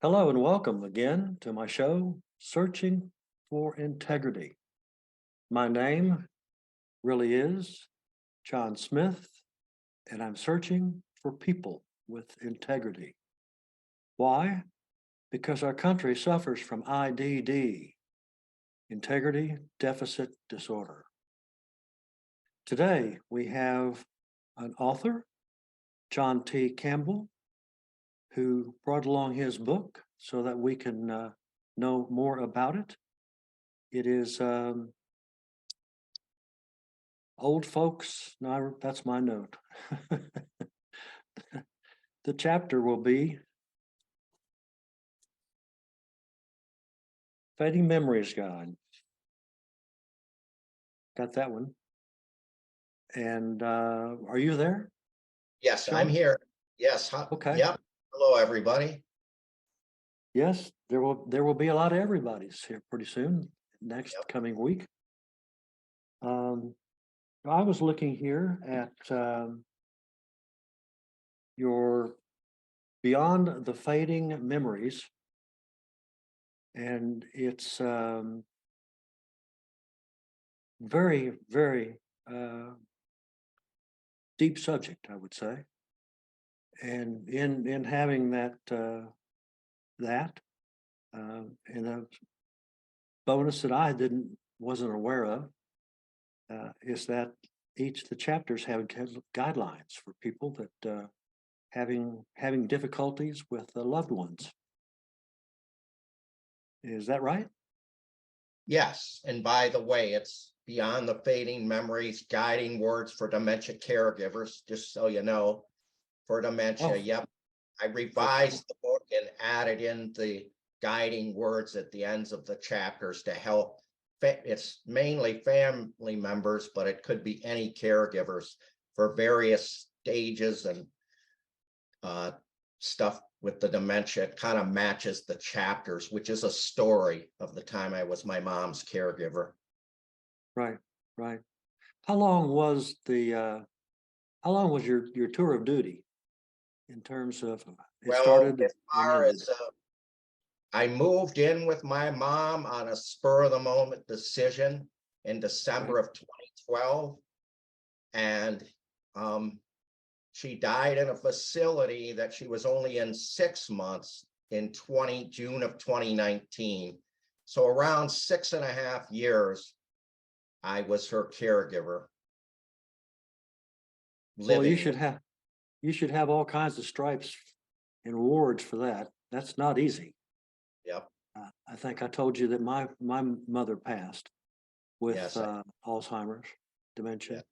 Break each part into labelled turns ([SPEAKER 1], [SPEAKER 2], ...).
[SPEAKER 1] Hello and welcome again to my show, Searching for Integrity. My name really is John Smith, and I'm searching for people with integrity. Why? Because our country suffers from IDD, Integrity Deficit Disorder. Today, we have an author, John T. Campbell, who brought along his book so that we can know more about it. It is old folks. No, that's my note. The chapter will be Fading Memories Guide. Got that one. And are you there,
[SPEAKER 2] Yes, I'm
[SPEAKER 1] John?
[SPEAKER 2] here. Yes.
[SPEAKER 1] Okay.
[SPEAKER 2] Yep. Hello, everybody.
[SPEAKER 1] Yes, there will be a lot of everybody's here pretty soon, next
[SPEAKER 2] Yep.
[SPEAKER 1] coming week. I was looking here at your Beyond the Fading Memories, and it's very, very deep subject, I would say. And in having that and a bonus that I wasn't aware of is that each of the chapters have guidelines for people that having difficulties with loved ones. Is that right?
[SPEAKER 2] Yes. And by the way, it's Beyond the Fading Memories, Guiding Words for Dementia Caregivers, just so you know, for dementia.
[SPEAKER 1] Oh,
[SPEAKER 2] Yep. I
[SPEAKER 1] okay.
[SPEAKER 2] revised the book and added in the guiding words at the ends of the chapters to help. It's mainly family members, but it could be any caregivers for various stages and stuff with the dementia. It kind of matches the chapters, which is a story of the time I was my mom's caregiver.
[SPEAKER 1] Right, right. How long was your tour of duty in terms of it
[SPEAKER 2] Well,
[SPEAKER 1] started
[SPEAKER 2] as
[SPEAKER 1] and
[SPEAKER 2] far
[SPEAKER 1] ended?
[SPEAKER 2] as I moved in with my mom on a spur of the moment decision in December
[SPEAKER 1] Right.
[SPEAKER 2] of 2012. And she died in a facility that she was only in 6 months in June of 2019. So around 6.5 years, I was her caregiver.
[SPEAKER 1] Well,
[SPEAKER 2] Living with.
[SPEAKER 1] you should have all kinds of stripes and awards for that. That's not easy.
[SPEAKER 2] Yep.
[SPEAKER 1] I think I told you that my mother passed with
[SPEAKER 2] Yes.
[SPEAKER 1] Alzheimer's, dementia.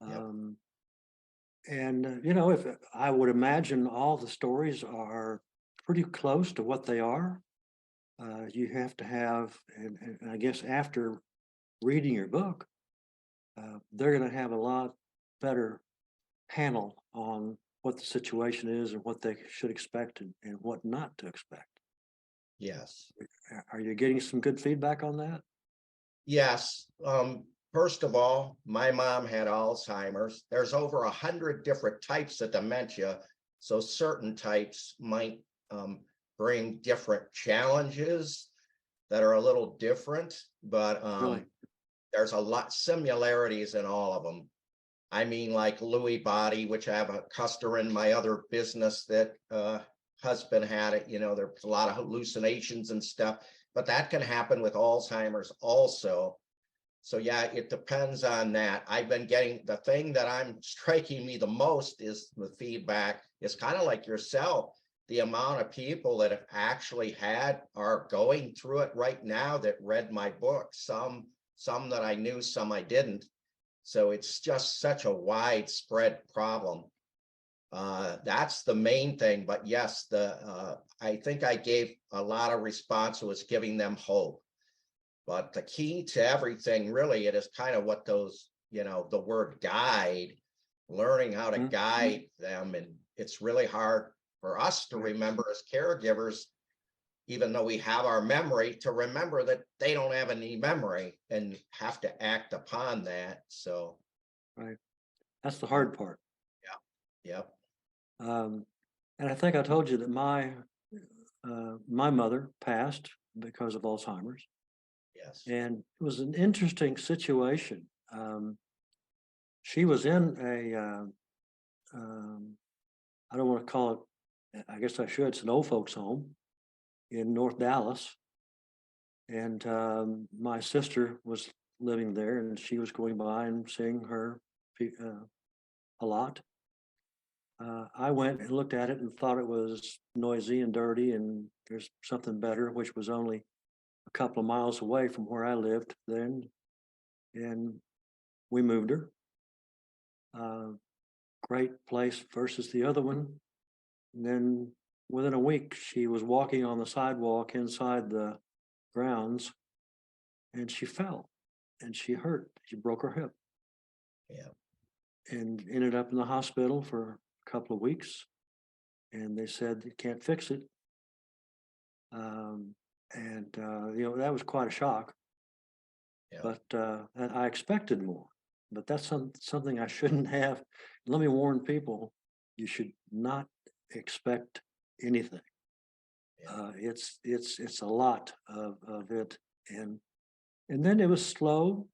[SPEAKER 2] Yeah. Yep.
[SPEAKER 1] And if I would imagine all the stories are pretty close to what they are, you have to have, and I guess after reading your book, they're going to have a lot better handle on what the situation is and what they should expect and what not to expect.
[SPEAKER 2] Yes.
[SPEAKER 1] Are you getting some good feedback on that?
[SPEAKER 2] Yes. First of all, my mom had Alzheimer's. There's over 100 different types of dementia. So certain types might bring different challenges that are a little different, but
[SPEAKER 1] Really?
[SPEAKER 2] there's a lot similarities in all of them. I mean, like Lewy body, which I have a customer in my other business that husband had it. There's a lot of hallucinations and stuff, but that can happen with Alzheimer's also. So yeah, it depends on that. I've been getting the thing that I'm striking me the most is the feedback is kind of like yourself. The amount of people that have actually are going through it right now that read my book. Some that I knew, some I didn't. So it's just such a widespread problem. That's the main thing. But yes, I think I gave a lot of response was giving them hope. But the key to everything, really, it is kind of what those, the word guide, learning how to guide them. And it's really hard for us to remember as caregivers, even though we have our memory, to remember that they don't have any memory and have to act upon that. So,
[SPEAKER 1] Right. That's the hard part.
[SPEAKER 2] yeah. Yep.
[SPEAKER 1] And I think I told you that my mother passed because of Alzheimer's,
[SPEAKER 2] Yes.
[SPEAKER 1] and it was an interesting situation. She was in I don't want to call it, I guess I should, it's an old folks home in North Dallas. And my sister was living there, and she was going by and seeing her a lot. I went and looked at it and thought it was noisy and dirty, and there's something better, which was only a couple of miles away from where I lived then. And we moved her. Great place versus the other one. And then within a week, she was walking on the sidewalk inside the grounds, and she fell and she hurt. She broke her hip
[SPEAKER 2] Yeah.
[SPEAKER 1] and ended up in the hospital for a couple of weeks. And they said they can't fix it. That was quite a shock.
[SPEAKER 2] Yeah.
[SPEAKER 1] But and I expected more. But that's something I shouldn't have. Let me warn people: you should not expect anything.
[SPEAKER 2] Yeah.
[SPEAKER 1] It's a lot of it, and then it was slow.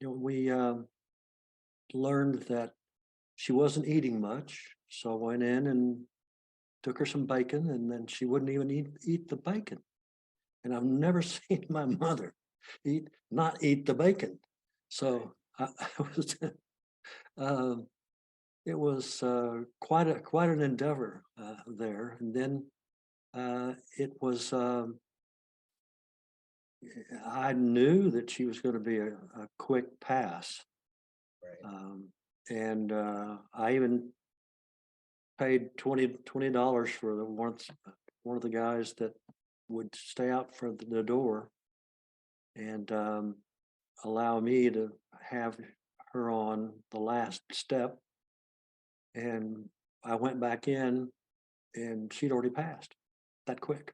[SPEAKER 1] We learned that she wasn't eating much, so I went in and took her some bacon, and then she wouldn't even eat the bacon. And I've never seen my mother not eat the bacon. So I was, it was quite an endeavor there. And then it was I knew that she was going to be a quick pass,
[SPEAKER 2] Right.
[SPEAKER 1] and I even paid $20 for one of the guys that would stay out for the door and allow me to have her on the last step. And I went back in, and she'd already passed that quick.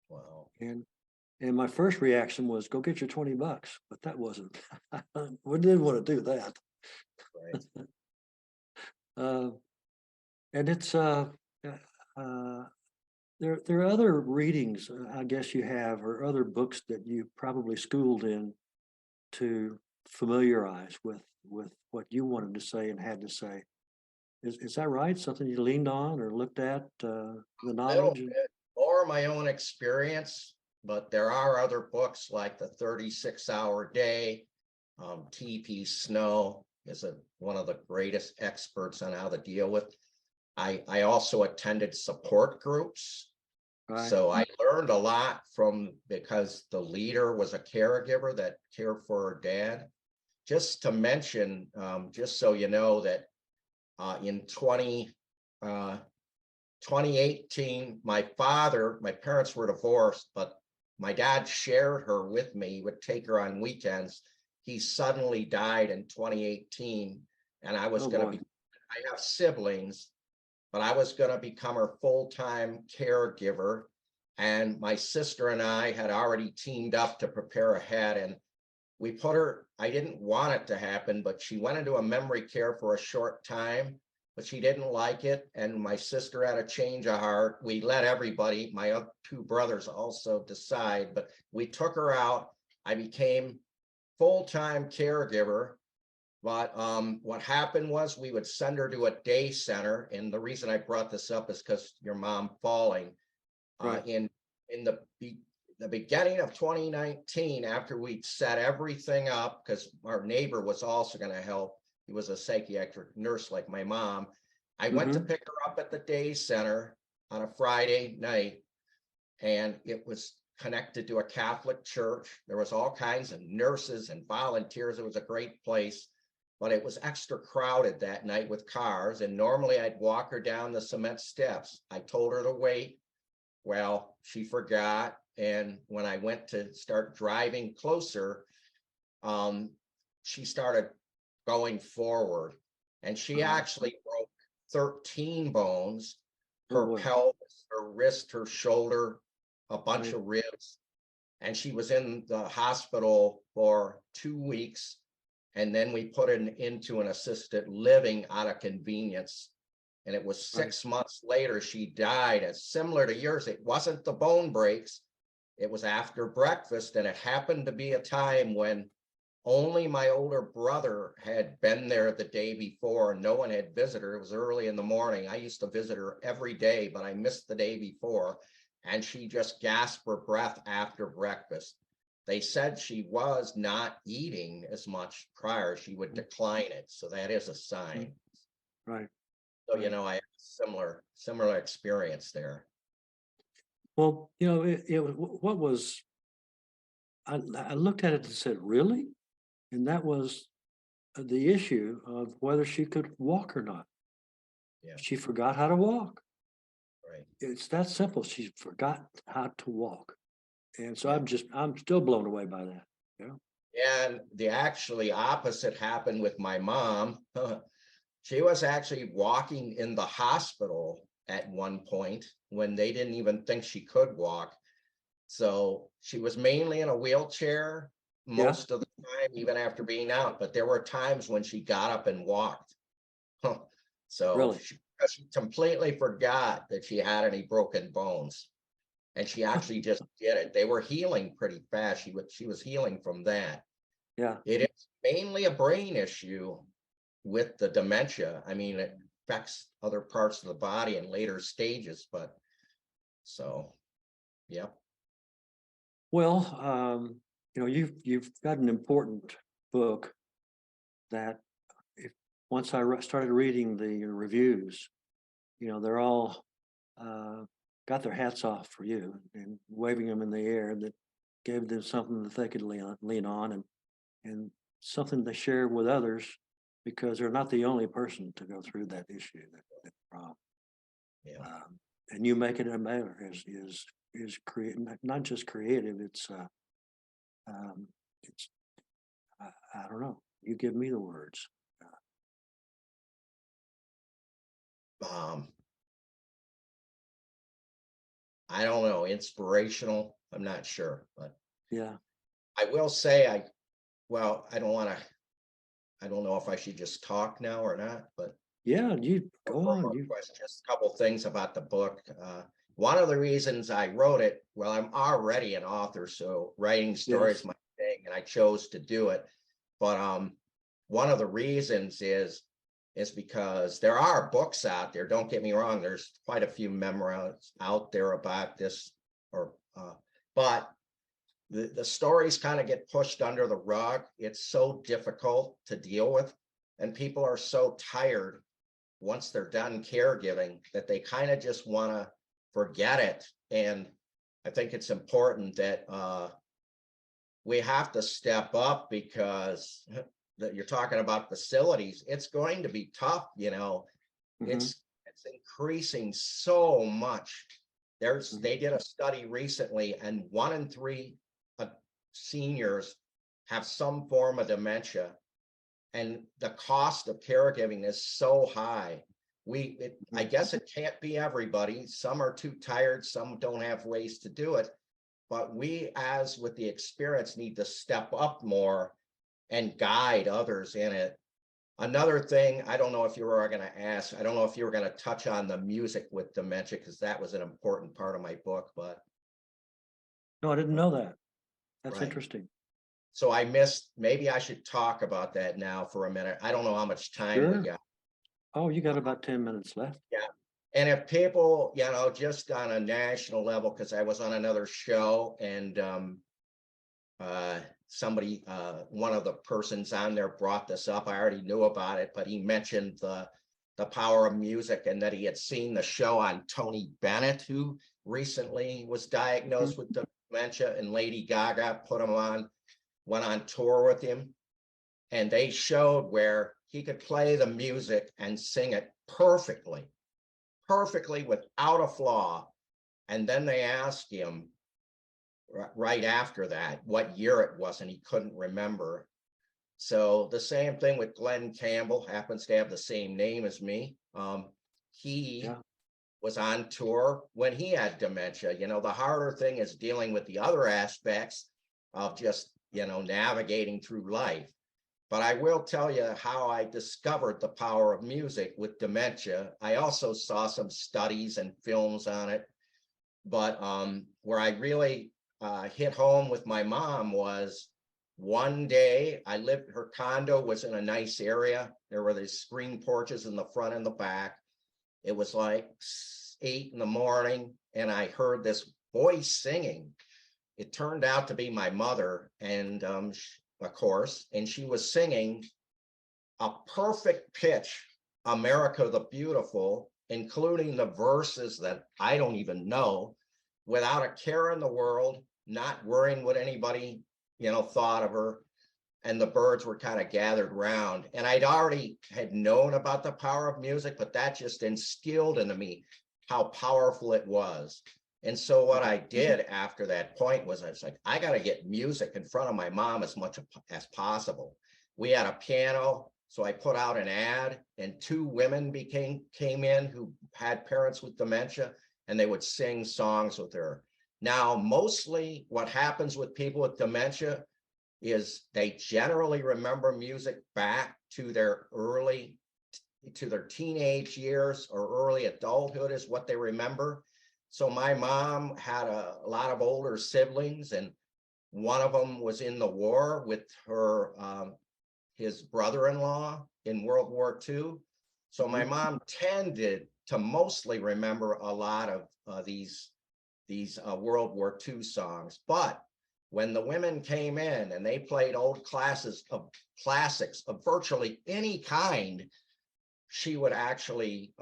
[SPEAKER 2] Wow.
[SPEAKER 1] And my first reaction was, "Go get your $20," but that wasn't. We didn't want to do that.
[SPEAKER 2] Right.
[SPEAKER 1] Uh, and it's uh, there are other readings, I guess you have, or other books that you probably schooled in to familiarize with what you wanted to say and had to say. Is that right? Something you leaned on or looked at the
[SPEAKER 2] Little
[SPEAKER 1] knowledge?
[SPEAKER 2] bit or my own experience, but there are other books like the 36-hour day. TP Snow is one of the greatest experts on how to deal with. I also attended support groups.
[SPEAKER 1] Right.
[SPEAKER 2] So I learned a lot because the leader was a caregiver that cared for her dad. Just to mention, just so you know, that in 2018, my parents were divorced, but my dad shared her with me. He would take her on weekends. He suddenly died in 2018, and I was going to be, I have siblings, but I was going to become her full-time caregiver. And my sister and I had already teamed up to prepare ahead, and we put her, I didn't want it to happen, but she went into a memory care for a short time, but she didn't like it. And my sister had a change of heart. We let everybody, my other two brothers also decide, but we took her out. I became full-time caregiver. But what happened was we would send her to a day center. And the reason I brought this up is because your mom falling
[SPEAKER 1] Right.
[SPEAKER 2] in the beginning of 2019, after we'd set everything up, because our neighbor was also going to help. He was a psychiatric nurse like my mom. I went to pick her up at the day center on a Friday night, and it was connected to a Catholic church. There was all kinds of nurses and volunteers. It was a great place, but it was extra crowded that night with cars. And normally I'd walk her down the cement steps. I told her to wait. Well, she forgot. And when I went to start driving closer, she started going forward, and she actually broke 13 bones, her pelvis, her wrist, her shoulder, a bunch of ribs. And she was in the hospital for 2 weeks. And then we put her into an assisted living out of convenience. And it was
[SPEAKER 1] Right.
[SPEAKER 2] 6 months later she died. And similar to yours, it wasn't the bone breaks. It was after breakfast, and it happened to be a time when only my older brother had been there the day before, and no one had visited her. It was early in the morning. I used to visit her every day, but I missed the day before, and she just gasped for breath after breakfast. They said she was not eating as much prior. She would decline it. So that is a sign.
[SPEAKER 1] Right.
[SPEAKER 2] So,
[SPEAKER 1] Right.
[SPEAKER 2] I have a similar experience there.
[SPEAKER 1] Well, what was, I looked at it and said, really? And that was the issue of whether she could walk or not.
[SPEAKER 2] Yeah,
[SPEAKER 1] She forgot how to walk.
[SPEAKER 2] right.
[SPEAKER 1] It's that simple. She forgot how to walk. And so
[SPEAKER 2] Yeah.
[SPEAKER 1] I'm still blown away by that. Yeah.
[SPEAKER 2] And the actually opposite happened with my mom. She was actually walking in the hospital at one point when they didn't even think she could walk. So she was mainly in a wheelchair
[SPEAKER 1] Yeah.
[SPEAKER 2] most of the time, even after being out. But there were times when she got up and walked. So
[SPEAKER 1] Really.
[SPEAKER 2] she completely forgot that she had any broken bones. And she actually just did it. They were healing pretty fast. She was healing from that.
[SPEAKER 1] Yeah.
[SPEAKER 2] It is mainly a brain issue with the dementia. I mean, it affects other parts of the body in later stages, but so, yeah.
[SPEAKER 1] Well, you've got an important book that if once started reading the reviews, they're all got their hats off for you and waving them in the air, that gave them something that they could lean on, and something to share with others, because they're not the only person to go through that issue, that problem.
[SPEAKER 2] Yeah.
[SPEAKER 1] And you make it a matter is not just creative. It's I don't know. You give me the words.
[SPEAKER 2] Um, I don't know, inspirational. I'm not sure, but
[SPEAKER 1] Yeah.
[SPEAKER 2] I will say I don't know if I should just talk now or not, but
[SPEAKER 1] Yeah. You go
[SPEAKER 2] for
[SPEAKER 1] on.
[SPEAKER 2] more questions, just a couple things about the book. One of the reasons I wrote it, well, I'm already an author, so writing stories
[SPEAKER 1] Yes.
[SPEAKER 2] is my thing, and I chose to do it. But one of the reasons is because there are books out there. Don't get me wrong. There's quite a few memoirs out there about this, but the stories kind of get pushed under the rug. It's so difficult to deal with, and people are so tired once they're done caregiving that they kind of just want to forget it. And I think it's important that we have to step up, because that you're talking about facilities, it's going to be tough.
[SPEAKER 1] Hmm.
[SPEAKER 2] It's increasing so much. They did a study recently, and 1 in 3 seniors have some form of dementia, and the cost of caregiving is so high. I guess it can't be everybody. Some are too tired, some don't have ways to do it, but we, as with the experience, need to step up more and guide others in it. Another thing, I don't know if you were going to ask, I don't know if you were going to touch on the music with dementia, because that was an important part of my book, but
[SPEAKER 1] No, I didn't know that. That's
[SPEAKER 2] right.
[SPEAKER 1] interesting.
[SPEAKER 2] So maybe I should talk about that now for a minute. I don't know how much time we
[SPEAKER 1] Sure.
[SPEAKER 2] got.
[SPEAKER 1] Oh, you got about 10 minutes left.
[SPEAKER 2] Yeah. And if people, just on a national level, because I was on another show, and somebody, one of the persons on there brought this up. I already knew about it, but he mentioned the power of music, and that he had seen the show on Tony Bennett, who recently was diagnosed with dementia, and Lady Gaga went on tour with him, and they showed where he could play the music and sing it perfectly without a flaw. And then they asked him right after that what year it was, and he couldn't remember. So the same thing with Glenn Campbell, happens to have the same name as me. He
[SPEAKER 1] Yeah.
[SPEAKER 2] was on tour when he had dementia. The harder thing is dealing with the other aspects of just navigating through life. But I will tell you how I discovered the power of music with dementia. I also saw some studies and films on it, but where I really hit home with my mom was one day her condo was in a nice area. There were these screen porches in the front and the back. It was like 8 in the morning, and I heard this voice singing. It turned out to be my mother, and of course, and she was singing a perfect pitch, America the Beautiful, including the verses that I don't even know, without a care in the world, not worrying what anybody, thought of her. And the birds were kind of gathered round. And I'd already had known about the power of music, but that just instilled into me how powerful it was. And so what I did after that point was I was like, I got to get music in front of my mom as much as possible. We had a piano, so I put out an ad, and 2 women came in who had parents with dementia, and they would sing songs with her. Now, mostly what happens with people with dementia is they generally remember music back to their teenage years or early adulthood is what they remember. So my mom had a lot of older siblings, and one of them was in the war with his brother-in-law in World War II. So my mom tended to mostly remember a lot of these World War II songs. But when the women came in and they played old classics of virtually any kind, she would actually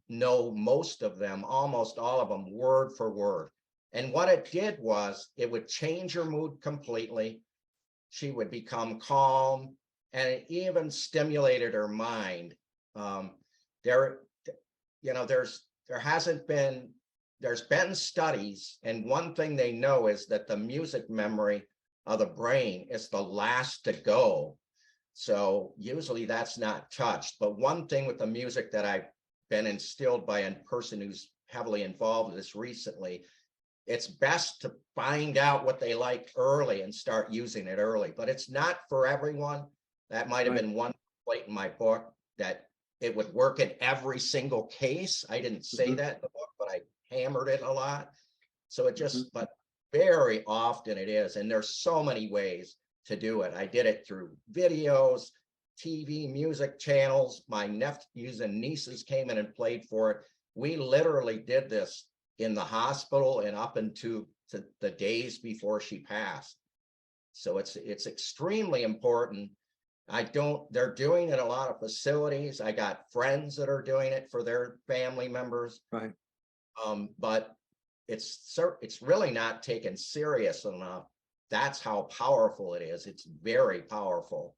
[SPEAKER 2] know most of them, almost all of them, word for word. And what it did was it would change her mood completely. She would become calm, and it even stimulated her mind. There's been studies, and one thing they know is that the music memory of the brain is the last to go. So usually that's not touched. But one thing with the music that I've been instilled by a person who's heavily involved in this recently, it's best to find out what they like early and start using it early. But it's not for everyone. That might have been one point in my book, that it would work in every single case. I didn't say that in the book, but I hammered it a lot. So it just, but very often it is. And there's so many ways to do it. I did it through videos, TV, music channels. My nephews and nieces came in and played for it. We literally did this in the hospital and up into the days before she passed. So it's extremely important. They're doing it in a lot of facilities. I got friends that are doing it for their family members.
[SPEAKER 1] Right.
[SPEAKER 2] But it's really not taken serious enough. That's how powerful it is. It's very powerful,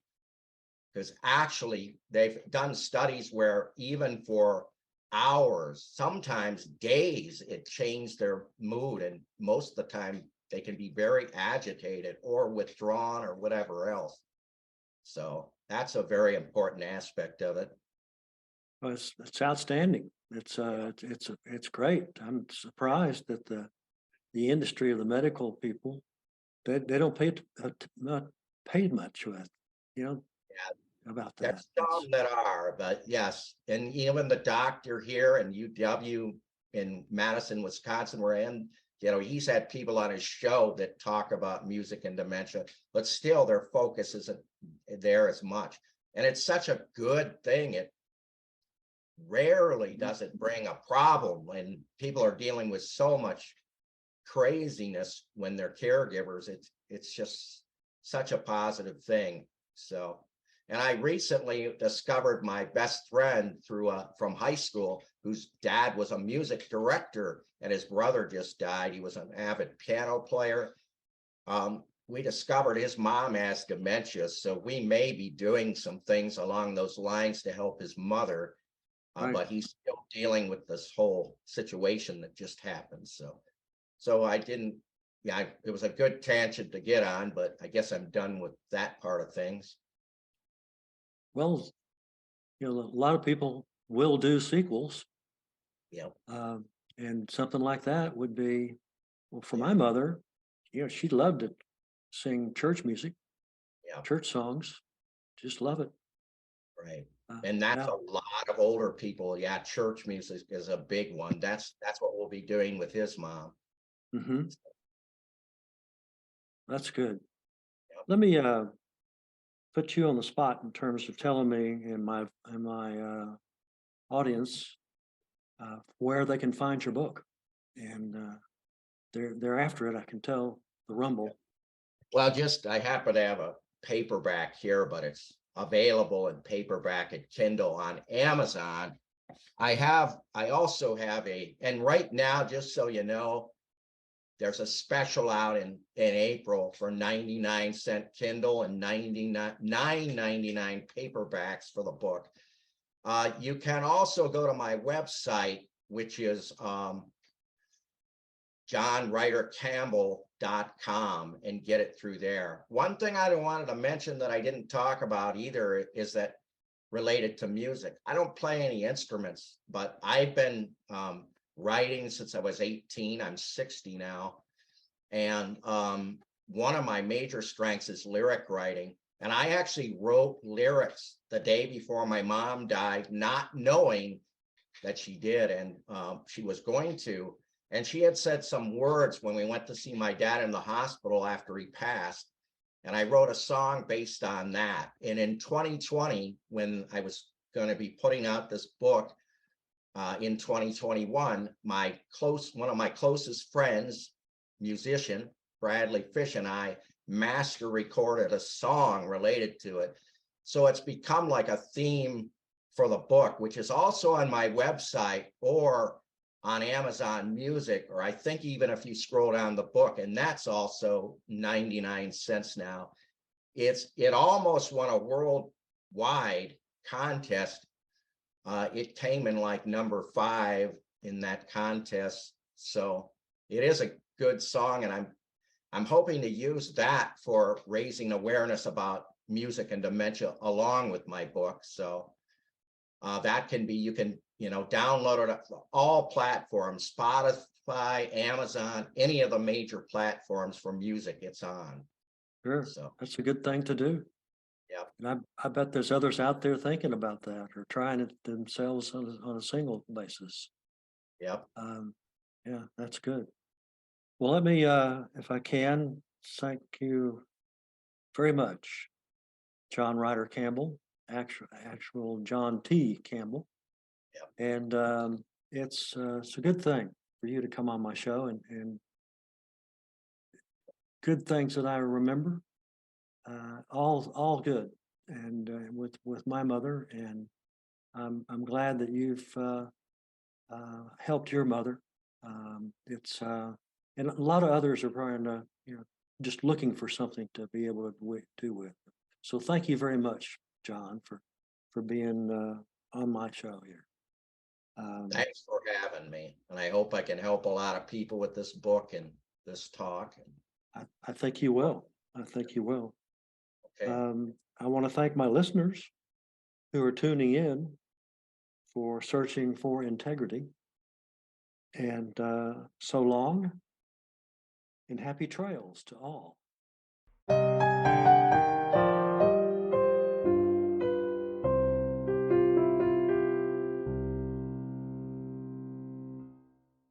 [SPEAKER 2] because actually they've done studies where even for hours, sometimes days, it changed their mood. And most of the time they can be very agitated or withdrawn or whatever else. So that's a very important aspect of it.
[SPEAKER 1] Well, it's outstanding. It's great. I'm surprised that the industry of the medical people, they don't not pay much with, about that.
[SPEAKER 2] There's some that are, but yes. And even the doctor here in UW in Madison, Wisconsin, we're in, he's had people on his show that talk about music and dementia, but still their focus isn't there as much. And it's such a good thing. It rarely does it bring a problem when people are dealing with so much craziness when they're caregivers. It's just such a positive thing. So, and I recently discovered my best friend from high school, whose dad was a music director and his brother just died. He was an avid piano player. We discovered his mom has dementia, so we may be doing some things along those lines to help his mother.
[SPEAKER 1] Right.
[SPEAKER 2] But he's still dealing with this whole situation that just happened. So I didn't, it was a good tangent to get on, but I guess I'm done with that part of things.
[SPEAKER 1] Well, a lot of people will do sequels.
[SPEAKER 2] Yeah.
[SPEAKER 1] And something like that would be, well, for my mother, she loved to sing church music, church songs. just love it.
[SPEAKER 2] Right. And that's
[SPEAKER 1] Yeah.
[SPEAKER 2] a lot of older people. Yeah, church music is a big one. That's what we'll be doing with his mom.
[SPEAKER 1] Hmm. That's good.
[SPEAKER 2] Yep.
[SPEAKER 1] Let me put you on the spot in terms of telling me and my audience where they can find your book, and they're after it. I can tell the rumble.
[SPEAKER 2] Well, just I happen to have a paperback here, but it's available in paperback and Kindle on Amazon. I also have and right now, just so you know, there's a special out in April for 99-cent Kindle and 9.99 paperbacks for the book. You can also go to my website, which is johnwritercampbell.com, and get it through there. One thing I wanted to mention that I didn't talk about either is that related to music. I don't play any instruments, but I've been writing since I was 18. I'm 60 now. And one of my major strengths is lyric writing. And I actually wrote lyrics the day before my mom died, not knowing that she did. And she was going to. And she had said some words when we went to see my dad in the hospital after he passed. And I wrote a song based on that. And in 2020, when I was going to be putting out this book in 2021, one of my closest friends, musician Bradley Fish, and I master recorded a song related to it. So it's become like a theme for the book, which is also on my website or on Amazon Music, or I think even if you scroll down the book, and that's also 99 cents now. It almost won a worldwide contest. It came in like number 5 in that contest. So it is a good song, and I'm hoping to use that for raising awareness about music and dementia along with my book. So that can be, you can, download it on all platforms, Spotify, Amazon, any of the major platforms for music it's on.
[SPEAKER 1] Sure,
[SPEAKER 2] So,
[SPEAKER 1] that's a good thing to do.
[SPEAKER 2] yeah.
[SPEAKER 1] And I bet there's others out there thinking about that or trying it themselves on a single basis.
[SPEAKER 2] Yep.
[SPEAKER 1] Yeah, that's good. Well, let me, if I can, thank you very much, John Ryder Campbell, actual John T. Campbell.
[SPEAKER 2] Yep.
[SPEAKER 1] And it's a good thing for you to come on my show and good things that I remember, all good, and with my mother, and I'm glad that you've helped your mother. It's and a lot of others are trying to, just looking for something to be able to do with. So thank you very much, John, for being on my show here.
[SPEAKER 2] Thanks for having me. And I hope I can help a lot of people with this book and this talk.
[SPEAKER 1] I think you will. I think you will.
[SPEAKER 2] Okay.
[SPEAKER 1] I want to thank my listeners who are tuning in for searching for integrity. And so long and happy trails to all.